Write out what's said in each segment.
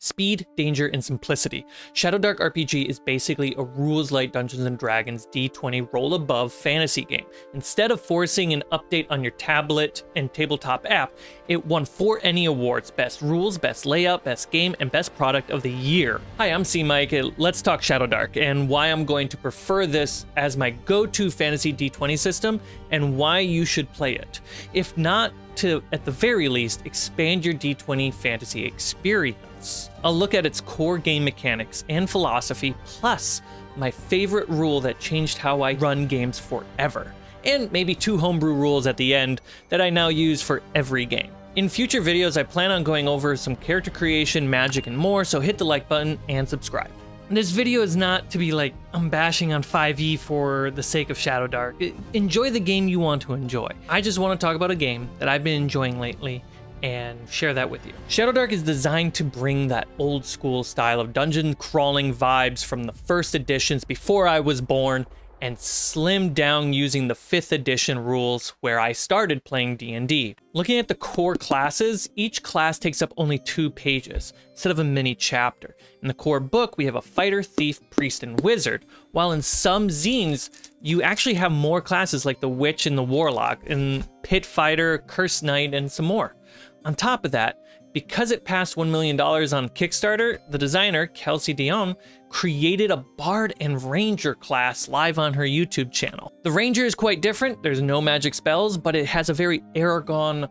Speed, danger, and simplicity. Shadowdark RPG is basically a rules-light Dungeons & Dragons D20 roll above fantasy game. Instead of forcing an update on your tablet and tabletop app, it won 4 ENnie awards: Best Rules, Best Layout, Best Game, and Best Product of the Year. Hi, I'm C-Mike. Let's talk Shadowdark and why I'm going to prefer this as my go-to fantasy D20 system and why you should play it. If not, to, at the very least, expand your D20 fantasy experience. I'll look at its core game mechanics and philosophy, plus my favorite rule that changed how I run games forever, and maybe 2 homebrew rules at the end that I now use for every game. In future videos, I plan on going over some character creation, magic, and more, so hit the like button and subscribe. This video is not to be like, I'm bashing on 5e for the sake of Shadowdark. Enjoy the game you want to enjoy. I just want to talk about a game that I've been enjoying lately and share that with you. Shadowdark is designed to bring that old school style of dungeon crawling vibes from the first editions before I was born, and slimmed down using the 5th edition rules where I started playing D&D. Looking at the core classes, each class takes up only 2 pages instead of a mini chapter. In the core book, we have a fighter, thief, priest, and wizard, while in some zines, you actually have more classes like the witch and the warlock, and pit fighter, cursed knight, and some more. On top of that, because it passed $1 million on Kickstarter, the designer, Kelsey Dion, created a Bard and Ranger class live on her YouTube channel. The Ranger is quite different. There's no magic spells, but it has a very Aragon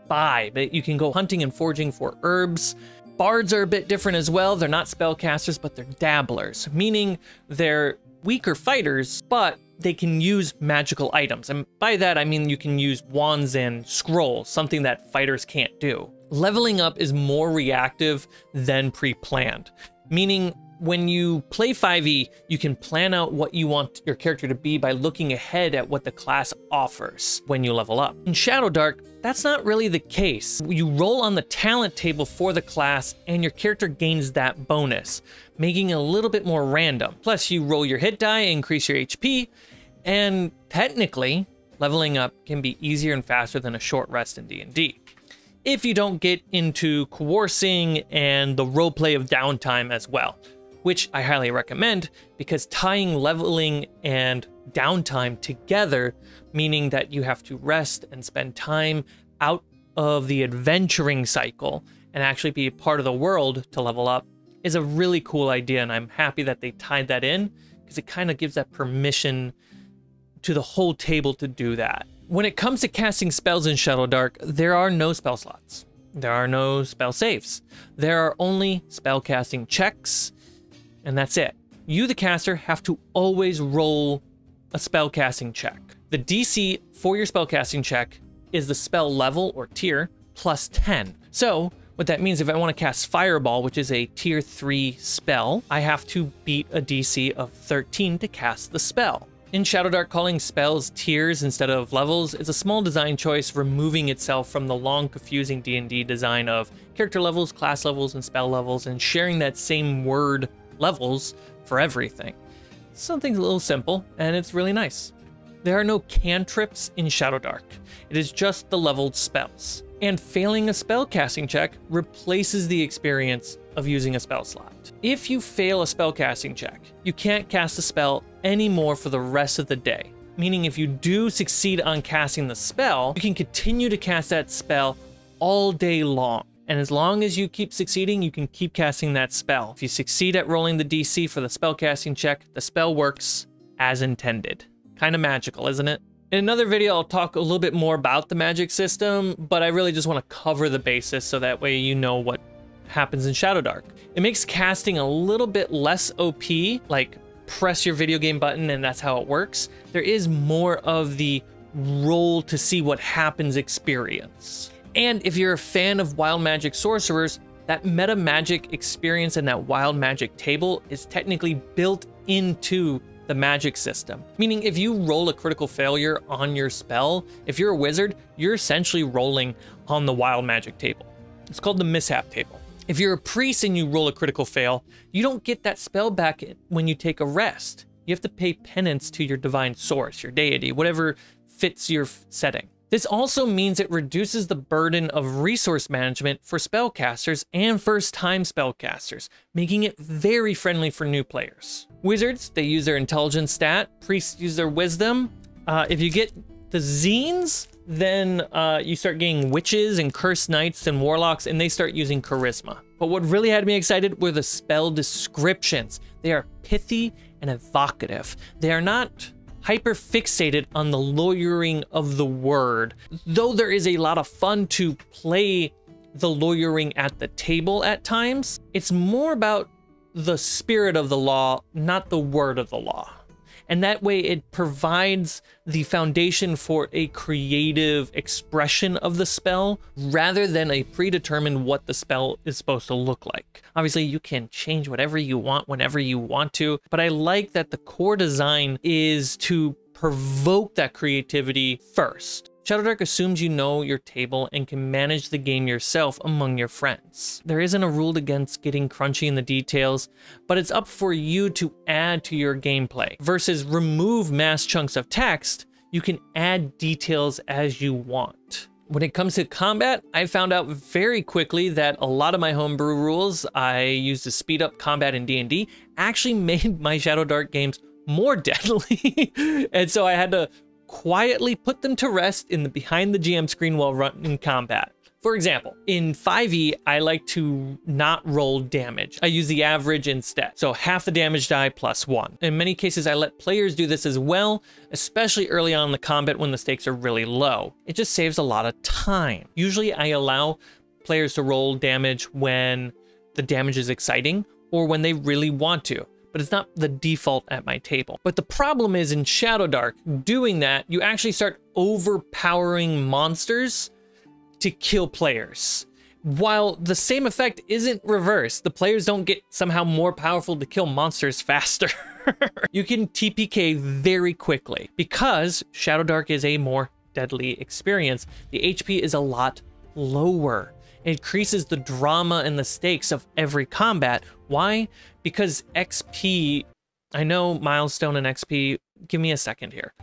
vibe. You can go hunting and foraging for herbs. Bards are a bit different as well. They're not spellcasters, but they're dabblers, meaning they're weaker fighters, but they can use magical items. And by that, I mean you can use wands and scrolls, something that fighters can't do. Leveling up is more reactive than pre-planned, meaning when you play 5e, you can plan out what you want your character to be by looking ahead at what the class offers when you level up. In Shadowdark, that's not really the case. You roll on the talent table for the class and your character gains that bonus, making it a little bit more random. Plus, you roll your hit die, increase your HP, and technically, leveling up can be easier and faster than a short rest in D&D. If you don't get into coercing and the roleplay of downtime as well, which I highly recommend because tying leveling and downtime together, meaning that you have to rest and spend time out of the adventuring cycle and actually be a part of the world to level up, is a really cool idea, and I'm happy that they tied that in because it kind of gives that permission to the whole table to do that. When it comes to casting spells in Shadowdark, there are no spell slots. There are no spell saves. There are only spell casting checks, and that's it. You, the caster, have to always roll a spell casting check. The DC for your spell casting check is the spell level or tier plus 10. So what that means, if I want to cast Fireball, which is a tier 3 spell, I have to beat a DC of 13 to cast the spell. In Shadowdark, calling spells tiers instead of levels is a small design choice, removing itself from the long, confusing D&D design of character levels, class levels, and spell levels, and sharing that same word levels for everything. Something's a little simple, and it's really nice. There are no cantrips in Shadowdark. It is just the leveled spells. And failing a spell casting check replaces the experience of using a spell slot. If you fail a spell casting check, you can't cast a spell anymore for the rest of the day. Meaning if you do succeed on casting the spell, you can continue to cast that spell all day long. And as long as you keep succeeding, you can keep casting that spell. If you succeed at rolling the DC for the spell casting check, the spell works as intended. Kind of magical, isn't it? In another video, I'll talk a little bit more about the magic system, but I really just want to cover the basis so that way you know what happens in Shadowdark. It makes casting a little bit less OP, like press your video game button and that's how it works. There is more of the roll to see what happens experience. And if you're a fan of wild magic sorcerers, that meta magic experience and that wild magic table is technically built into the magic system. Meaning if you roll a critical failure on your spell, if you're a wizard, you're essentially rolling on the wild magic table. It's called the mishap table. If you're a priest and you roll a critical fail, you don't get that spell back when you take a rest. You have to pay penance to your divine source, your deity, whatever fits your setting. This also means it reduces the burden of resource management for spellcasters and first-time spellcasters, making it very friendly for new players. Wizards, they use their intelligence stat. Priests use their wisdom. If you get the zines, then you start getting witches and cursed knights and warlocks, and they start using charisma. But what really had me excited were the spell descriptions. They are pithy and evocative. They are not hyper fixated on the lawyering of the word. Though there is a lot of fun to play the lawyering at the table at times, it's more about the spirit of the law, not the word of the law. And that way it provides the foundation for a creative expression of the spell rather than a predetermined what the spell is supposed to look like. Obviously, you can change whatever you want whenever you want to, but I like that the core design is to provoke that creativity first. Shadowdark assumes you know your table and can manage the game yourself among your friends. There isn't a rule against getting crunchy in the details, but it's up for you to add to your gameplay. Versus remove mass chunks of text, you can add details as you want. When it comes to combat, I found out very quickly that a lot of my homebrew rules I used to speed up combat in D&D actually made my Shadowdark games more deadly. And so I had to quietly put them to rest in the behind the GM screen while running combat. For example, in 5e, I like to not roll damage. I use the average instead. So half the damage die plus 1. In many cases, I let players do this as well, especially early on in the combat when the stakes are really low. It just saves a lot of time. Usually I allow players to roll damage when the damage is exciting or when they really want to, but it's not the default at my table. But the problem is in Shadowdark, doing that, you actually start overpowering monsters to kill players. While the same effect isn't reversed, the players don't get somehow more powerful to kill monsters faster. You can TPK very quickly. Because Shadowdark is a more deadly experience, the HP is a lot lower. It increases the drama and the stakes of every combat. Why? Because XP, I know milestone and XP, give me a second here.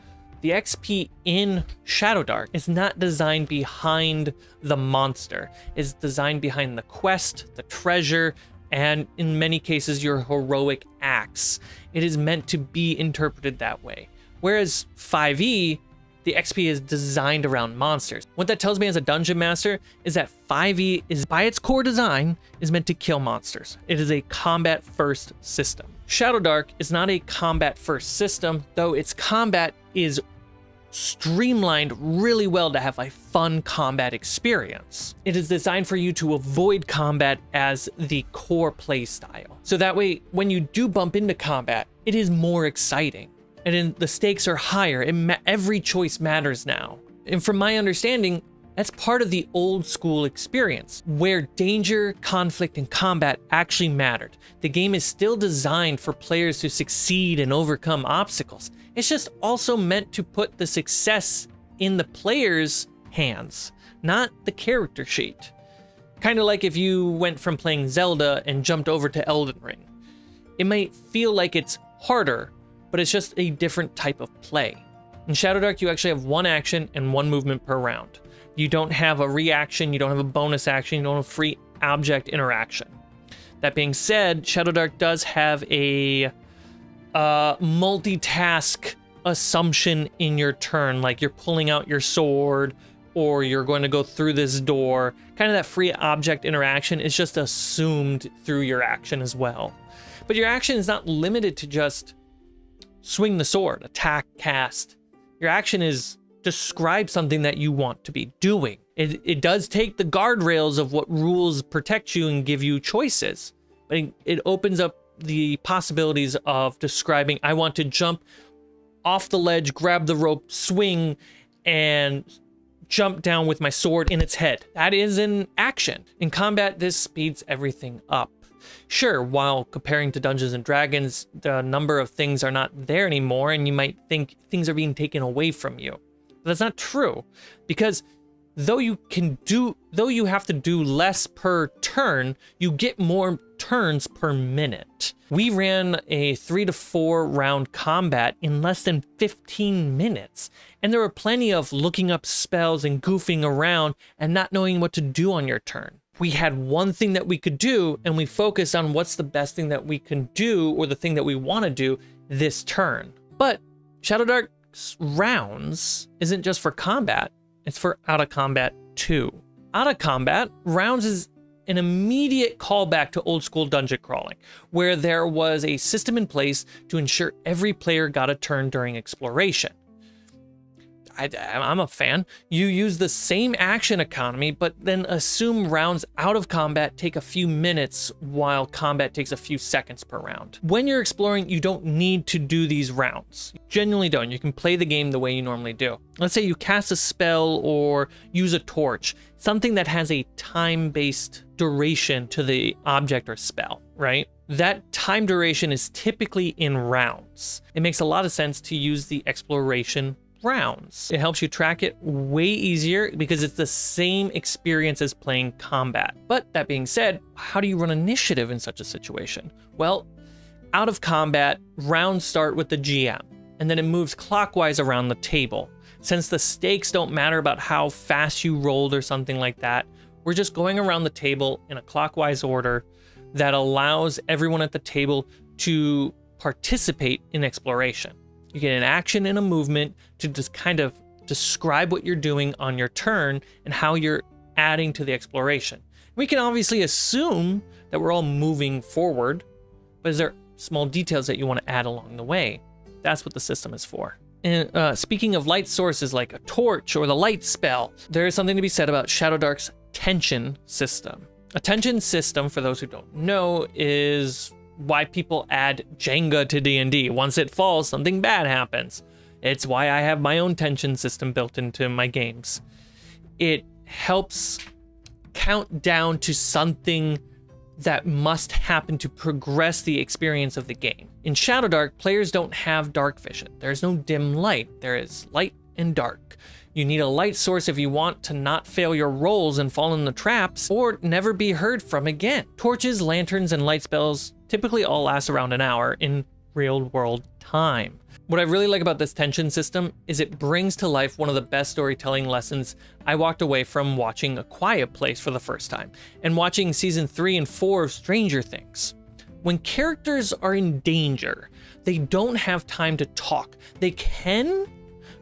The XP in Shadowdark is not designed behind the monster. It's designed behind the quest, the treasure, and in many cases, your heroic acts. It is meant to be interpreted that way. Whereas 5e, the XP is designed around monsters. What that tells me as a dungeon master is that 5e is, by its core design, is meant to kill monsters. It is a combat first system. Shadowdark is not a combat first system, though its combat is streamlined really well to have a fun combat experience. It is designed for you to avoid combat as the core play style. So that way, when you do bump into combat, it is more exciting. And then the stakes are higher. Every choice matters now. And from my understanding, that's part of the old school experience, where danger, conflict, and combat actually mattered. The game is still designed for players to succeed and overcome obstacles. It's just also meant to put the success in the player's hands, not the character sheet. Kind of like if you went from playing Zelda and jumped over to Elden Ring. It might feel like it's harder, but it's just a different type of play. In Shadowdark, you actually have one action and one movement per round. You don't have a reaction, you don't have a bonus action, you don't have free object interaction. That being said, Shadowdark does have a multitask assumption in your turn, like you're pulling out your sword or you're going to go through this door. Kind of that free object interaction is just assumed through your action as well. But your action is not limited to just swing the sword, attack, cast. Your action is describe something that you want to be doing. It does take the guardrails of what rules protect you and give you choices, but it opens up the possibilities of describing, I want to jump off the ledge, grab the rope, swing, and jump down with my sword in its head. That is an action. In combat, this speeds everything up. Sure, while comparing to Dungeons and Dragons, the number of things are not there anymore, and you might think things are being taken away from you. But that's not true, because though you have to do less per turn, you get more turns per minute. We ran a 3 to 4 round combat in less than 15 minutes, and there were plenty of looking up spells and goofing around and not knowing what to do on your turn. We had one thing that we could do, and we focused on what's the best thing that we can do, or the thing that we want to do this turn. But Shadowdark's rounds isn't just for combat, it's for out of combat too. Out of combat, rounds is an immediate callback to old school dungeon crawling, where there was a system in place to ensure every player got a turn during exploration. I'm a fan. You use the same action economy, but then assume rounds out of combat take a few minutes while combat takes a few seconds per round. When you're exploring, you don't need to do these rounds. You genuinely don't. You can play the game the way you normally do. Let's say you cast a spell or use a torch, something that has a time-based duration to the object or spell, right? That time duration is typically in rounds. It makes a lot of sense to use the exploration rounds. It helps you track it way easier because it's the same experience as playing combat. But that being said, how do you run initiative in such a situation? Well, out of combat, rounds start with the GM, and then it moves clockwise around the table. Since the stakes don't matter about how fast you rolled or something like that, we're just going around the table in a clockwise order that allows everyone at the table to participate in exploration. You get an action and a movement to just kind of describe what you're doing on your turn and how you're adding to the exploration. We can obviously assume that we're all moving forward, but is there small details that you want to add along the way? That's what the system is for. And speaking of light sources like a torch or the light spell, there is something to be said about Shadowdark's tension system. A tension system, for those who don't know, is why people add Jenga to D&D. Once it falls, something bad happens. It's why I have my own tension system built into my games. It helps count down to something that must happen to progress the experience of the game. In Shadowdark, players don't have dark vision. There's no dim light. There is light and dark. You need a light source if you want to not fail your rolls and fall in the traps or never be heard from again. Torches, lanterns, and light spells typically all last around an hour in real world time. What I really like about this tension system is it brings to life one of the best storytelling lessons I walked away from watching A Quiet Place for the first time and watching season 3 and 4 of Stranger Things. When characters are in danger, they don't have time to talk. They can,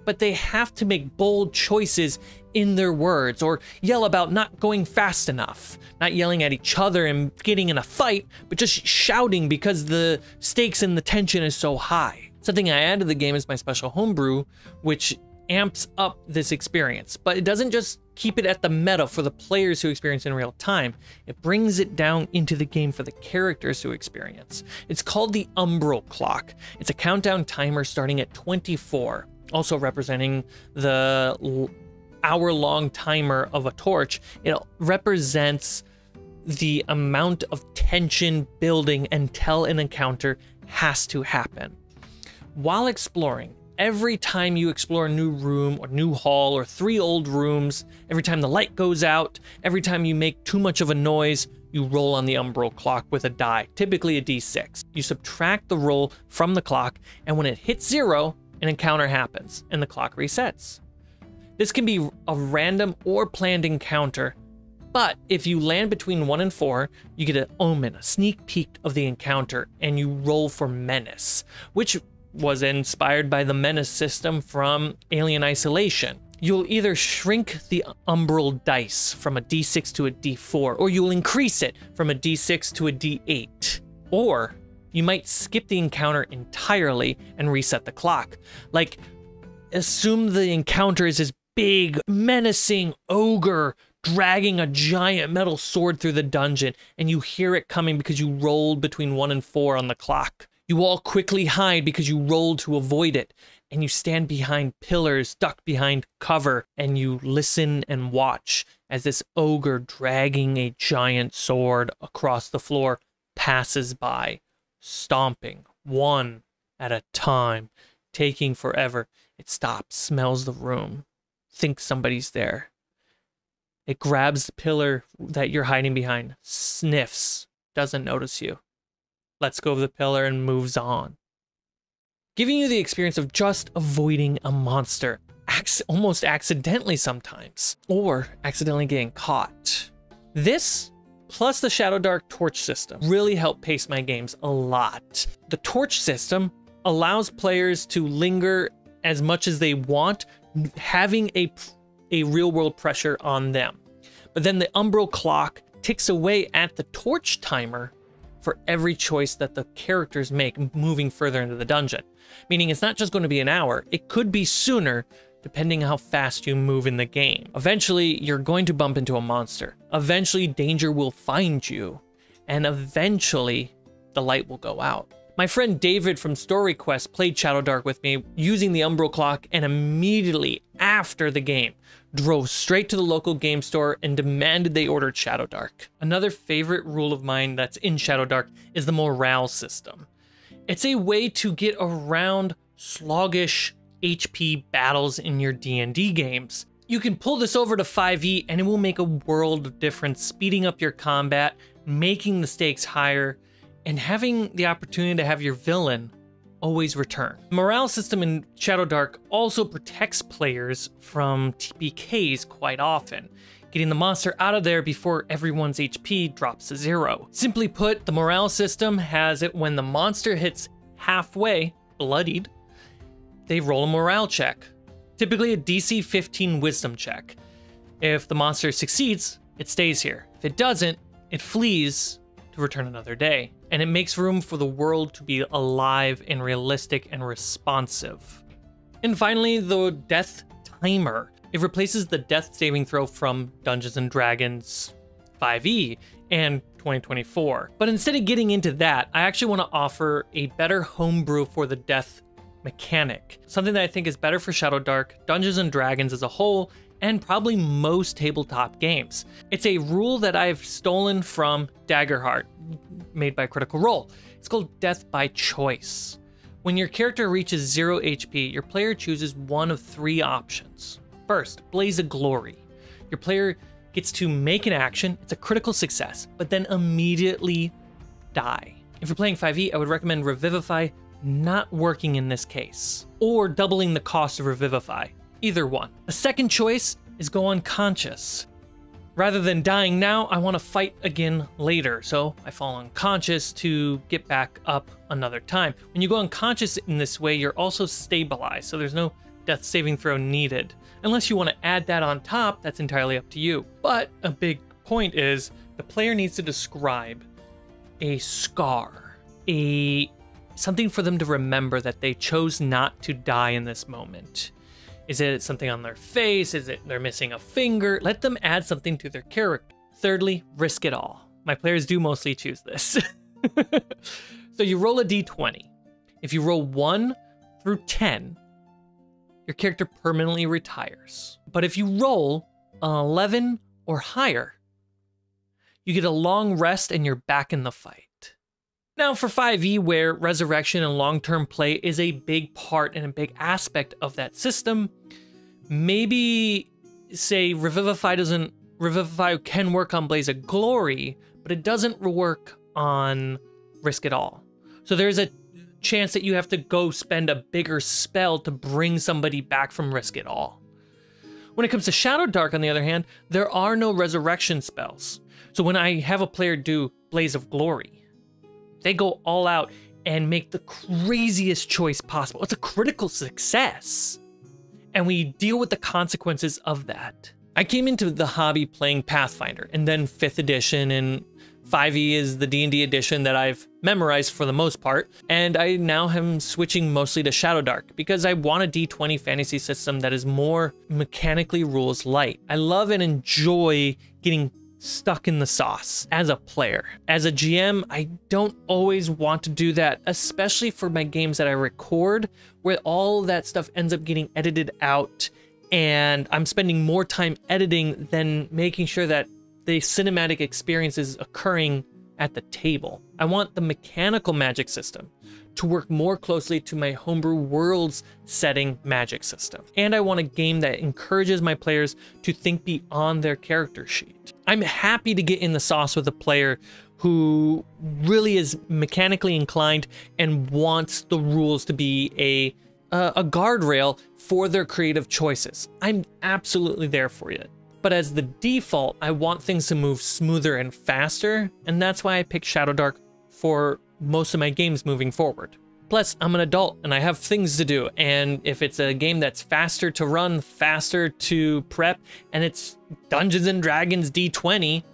but they have to make bold choices in their words or yell about not going fast enough, not yelling at each other and getting in a fight, but just shouting because the stakes and the tension is so high. Something I add to the game is my special homebrew, which amps up this experience, but it doesn't just keep it at the meta for the players who experience in real time. It brings it down into the game for the characters who experience. It's called the Umbral Clock. It's a countdown timer starting at 24. Also representing the hour-long timer of a torch. It represents the amount of tension building until an encounter has to happen. While exploring, every time you explore a new room or new hall or 3 old rooms, every time the light goes out, every time you make too much of a noise, you roll on the Umbral Clock with a die, typically a d6. You subtract the roll from the clock, and when it hits 0, an encounter happens and the clock resets. This can be a random or planned encounter, but if you land between 1 and 4, you get an omen, a sneak peek of the encounter, and you roll for Menace, which was inspired by the Menace system from Alien Isolation. You'll either shrink the umbral dice from a d6 to a d4, or you'll increase it from a d6 to a d8, or you might skip the encounter entirely and reset the clock. Like, assume the encounter is this big, menacing ogre dragging a giant metal sword through the dungeon, and you hear it coming because you rolled between 1 and 4 on the clock. You all quickly hide because you rolled to avoid it, and you stand behind pillars, duck behind cover, and you listen and watch as this ogre dragging a giant sword across the floor passes by, stomping one at a time, taking forever. It stops, smells the room, thinks somebody's there. It grabs the pillar that you're hiding behind, sniffs, doesn't notice you, lets go of the pillar, and moves on, giving you the experience of just avoiding a monster, almost accidentally sometimes, or accidentally getting caught. This, plus the Shadowdark torch system, really help pace my games a lot. The torch system allows players to linger as much as they want, having a real-world pressure on them. But then the umbral clock ticks away at the torch timer for every choice that the characters make moving further into the dungeon. Meaning it's not just going to be an hour, it could be sooner, depending how fast you move in the game. Eventually, you're going to bump into a monster. Eventually, danger will find you. And eventually, the light will go out. My friend David from Story Quest played Shadowdark with me using the umbral clock, and immediately after the game, drove straight to the local game store and demanded they ordered Shadowdark. Another favorite rule of mine that's in Shadowdark is the morale system. It's a way to get around sluggish HP battles in your D&D games. You can pull this over to 5e and it will make a world of difference, speeding up your combat, making the stakes higher, and having the opportunity to have your villain always return. The morale system in Shadowdark also protects players from TPKs quite often, getting the monster out of there before everyone's HP drops to 0. Simply put, the morale system has it when the monster hits halfway, bloodied, they roll a morale check, typically a DC 15 wisdom check. If the monster succeeds, it stays here. If it doesn't, it flees to return another day. And it makes room for the world to be alive and realistic and responsive. And finally, the death timer. It replaces the death saving throw from Dungeons & Dragons 5e and 2024. But instead of getting into that, I actually want to offer a better homebrew for the death mechanic. Something that I think is better for Shadowdark, Dungeons & Dragons as a whole, and probably most tabletop games. It's a rule that I've stolen from Daggerheart, made by Critical Role. It's called Death by Choice. When your character reaches 0 HP, your player chooses one of 3 options. First, Blaze of Glory. Your player gets to make an action, it's a critical success, but then immediately die. If you're playing 5e, I would recommend Revivify, not working in this case, or doubling the cost of Revivify. Either one. A second choice is go unconscious. Rather than dying now, I want to fight again later, so I fall unconscious to get back up another time. When you go unconscious in this way, you're also stabilized, so there's no death saving throw needed. Unless you want to add that on top, that's entirely up to you. But a big point is the player needs to describe a scar, something for them to remember that they chose not to die in this moment. Is it something on their face? Is it they're missing a finger? Let them add something to their character. Thirdly, risk it all. My players do mostly choose this. So you roll a d20. If you roll 1 through 10, your character permanently retires. But if you roll an 11 or higher, you get a long rest and you're back in the fight. Now for 5e, where resurrection and long-term play is a big part and a big aspect of that system, maybe say Revivify can work on Blaze of Glory, but it doesn't work on Risk It All. So there's a chance that you have to go spend a bigger spell to bring somebody back from Risk It All. When it comes to Shadowdark, on the other hand, there are no resurrection spells. So when I have a player do Blaze of Glory, they go all out and make the craziest choice possible. It's a critical success. And we deal with the consequences of that. I came into the hobby playing Pathfinder and then 5th edition, and 5e is the D&D edition that I've memorized for the most part. And I now am switching mostly to Shadowdark because I want a D20 fantasy system that is more mechanically rules light. I love and enjoy getting stuck in the sauce as a player. As a GM, I don't always want to do that, especially for my games that I record, where all that stuff ends up getting edited out, and I'm spending more time editing than making sure that the cinematic experience is occurring at the table. I want the mechanical magic system to work more closely to my homebrew world's setting magic system. And I want a game that encourages my players to think beyond their character sheet. I'm happy to get in the sauce with a player who really is mechanically inclined and wants the rules to be a guardrail for their creative choices. I'm absolutely there for you. But as the default, I want things to move smoother and faster, and that's why I picked Shadowdark for most of my games moving forward. Plus, I'm an adult and I have things to do, and if it's a game that's faster to run, faster to prep, and it's Dungeons and Dragons D20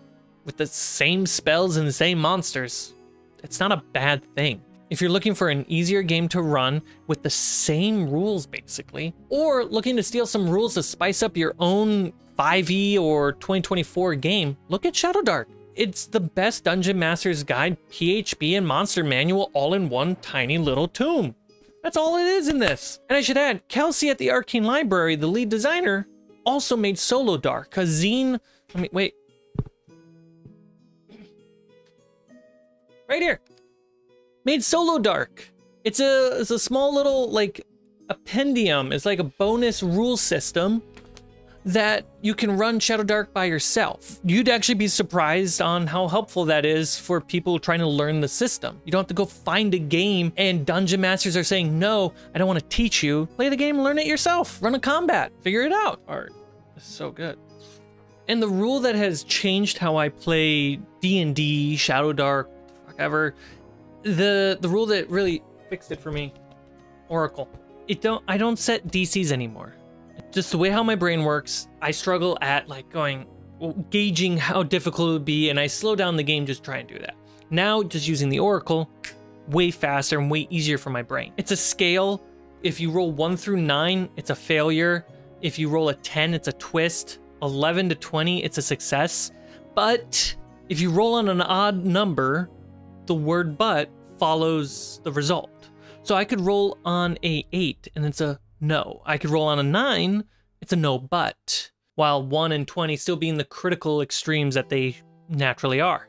with the same spells and the same monsters, it's not a bad thing. If you're looking for an easier game to run with the same rules basically, or looking to steal some rules to spice up your own 5e or 2024 game, look at Shadowdark. It's the best Dungeon Master's Guide, PHB, and Monster Manual all in one tiny little tome. That's all it is in this. And I should add, Kelsey at the Arcane Library, the lead designer, also made Shadowdark, a zine. Wait. Right here. Made Shadowdark. It's a small little, like, appendium. It's like a bonus rule system that you can run Shadowdark by yourself. You'd actually be surprised on how helpful that is for people trying to learn the system. You don't have to go find a game and dungeon masters are saying, no, I don't want to teach you. Play the game, learn it yourself. Run a combat, figure it out. Art is so good. And the rule that has changed how I play D&D, Shadowdark, whatever, the rule that really fixed it for me, Oracle. I don't set DCs anymore. Just the way how my brain works, I struggle at like gauging how difficult it would be, and I slow down the game just try and do that. Now, just using the Oracle, way faster and way easier for my brain. It's a scale. If you roll 1 through 9, it's a failure. If you roll a 10, it's a twist. 11 to 20, it's a success. But if you roll on an odd number, the word but follows the result. So I could roll on a 8 and it's a no. I could roll on a 9, it's a no but, while 1 and 20 still being the critical extremes that they naturally are.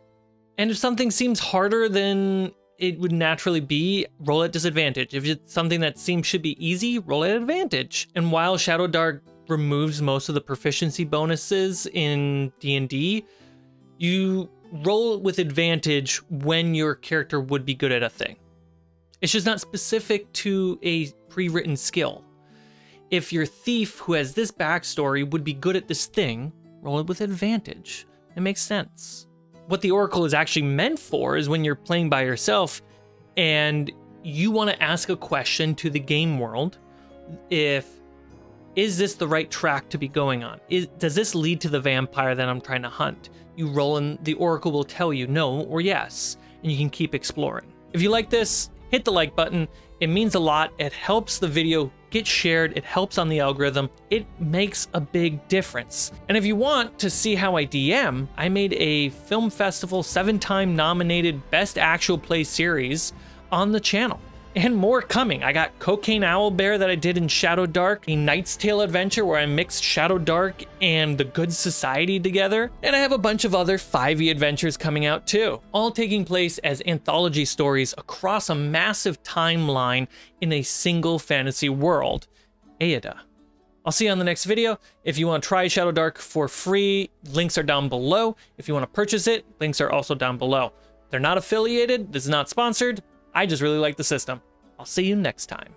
And if something seems harder than it would naturally be, roll at disadvantage. If it's something that should be easy, roll at advantage. And while Shadowdark removes most of the proficiency bonuses in D&D, you roll with advantage when your character would be good at a thing. It's just not specific to a pre-written skill. If your thief who has this backstory would be good at this thing, roll it with advantage. It makes sense. What the Oracle is actually meant for is when you're playing by yourself and you want to ask a question to the game world. Is this the right track to be going on? Does this lead to the vampire that I'm trying to hunt? You roll and the Oracle will tell you no or yes, and you can keep exploring. If you like this, hit the like button. It means a lot. It helps the video get shared. It helps on the algorithm. It makes a big difference. And if you want to see how I DM, I made a film festival 7-time nominated best actual play series on the channel. And more coming. I got Cocaine Owlbear that I did in Shadowdark, a Knight's Tale adventure where I mixed Shadowdark and the Good Society together, and I have a bunch of other 5e adventures coming out too, all taking place as anthology stories across a massive timeline in a single fantasy world, Aida. I'll see you on the next video. If you want to try Shadowdark for free, links are down below. If you want to purchase it, links are also down below. They're not affiliated, this is not sponsored. I just really like the system. I'll see you next time.